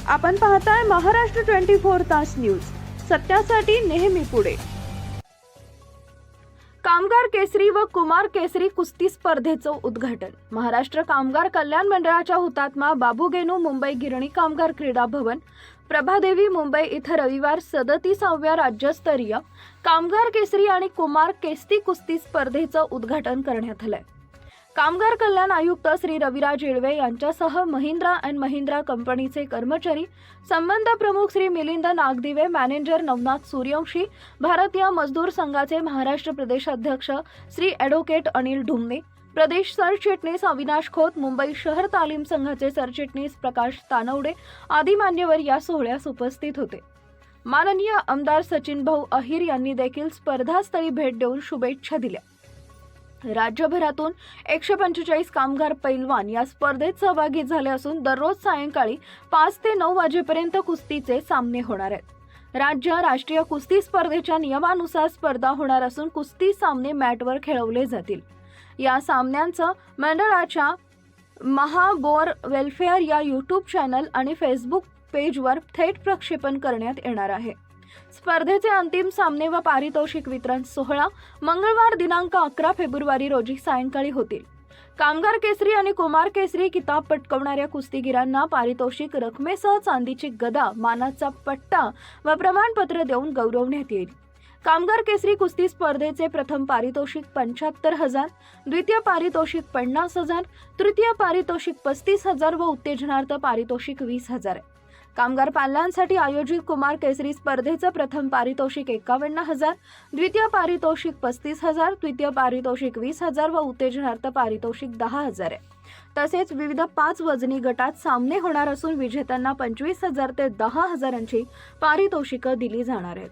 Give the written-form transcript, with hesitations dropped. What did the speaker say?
आपण पाहताय महाराष्ट्र 24 तास न्यूज, सत्यासाठी नेहमी पुढे। कामगार केसरी व कुमार केसरी कुस्ती स्पर्धेचं उद्घाटन। महाराष्ट्र कामगार कल्याण मंडळाच्या हुतात्मा बाबू गेनू मुंबई गिरणी कामगार क्रीडा भवन प्रभादेवी मुंबई इथं रविवार 37व्या राज्यस्तरीय कामगार केसरी आणि कुमार केसरी कुस्ती स्पर्धेचं उद्घाटन करण्यात आलंय। कामगार कल्याण आयुक्त श्री रविराज येळवे यांच्यासह महिंद्रा अँड महिंद्रा कंपनीचे कर्मचारी, संबंध प्रमुख श्री मिलिंद नागदिवे, मॅनेजर नवनाथ सूर्यवंशी, भारतीय मजदूर संघाचे महाराष्ट्र प्रदेश अध्यक्ष श्री ॲडव्होकेट अनिल ढुमणे, प्रदेश सरचिटणीस अविनाश खोत, मुंबई शहर तालीम संघाचे सरचिटणीस प्रकाश तानवडे आदी मान्यवर या सोहळ्यास उपस्थित होते। माननीय आमदार सचिन भाऊ अहिर यांनी देखील स्पर्धास्थळी भेट देऊन शुभेच्छा दिल्या। राज्यभरातून 145 कामगार पैलवान या स्पर्धेत सहभागी झाले असून दररोज सायंकाळी 5 ते 9 वाजेपर्यंत कुस्तीचे सामने होणार आहेत। राष्ट्रीय कुस्ती स्पर्धेच्या नियमानुसार स्पर्धा होणार असून कुस्ती सामने मॅटवर खेळवले जातील। या सामन्यांचं मंडळाच्या महाबोर वेलफेअर या यूट्यूब चॅनल आणि फेसबुक पेजवर थेट प्रक्षेपण करण्यात येणार आहे। स्पर्धेचे अंतिम सामने व पारितोषिक वितरण सोहळा मंगळवार दिनांक 11 फेब्रुवारी रोजी सायंकाळी होतील। कामगार केसरी आणि कुमार केसरी किताब पटकावणाऱ्या कुस्तीगीरांना पारितोषिक रकमेसह चांदीची गदा, मानाचा पट्टा व प्रमाणपत्र देऊन गौरवण्यात येईल। कामगार केसरी कुस्ती स्पर्धेचे प्रथम पारितोषिक 75,000, द्वितीय पारितोषिक 50,000, तृतीय पारितोषिक 35,000 व उत्तेजनार्थ पारितोषिक 20,000 आहे। कामगार पालनांसाठी आयोजित कुमार केसरी स्पर्धेचं प्रथम पारितोषिक 51,000, द्वितीय पारितोषिक 35,000, तृतीय पारितोषिक 20,000 व उत्तेजनार्थ पारितोषिक 10,000 आहे। तसेच विविध 5 वजनी गटात सामने होणार असून विजेत्यांना 25,000 ते 10,000ची पारितोषिकं दिली जाणार आहेत।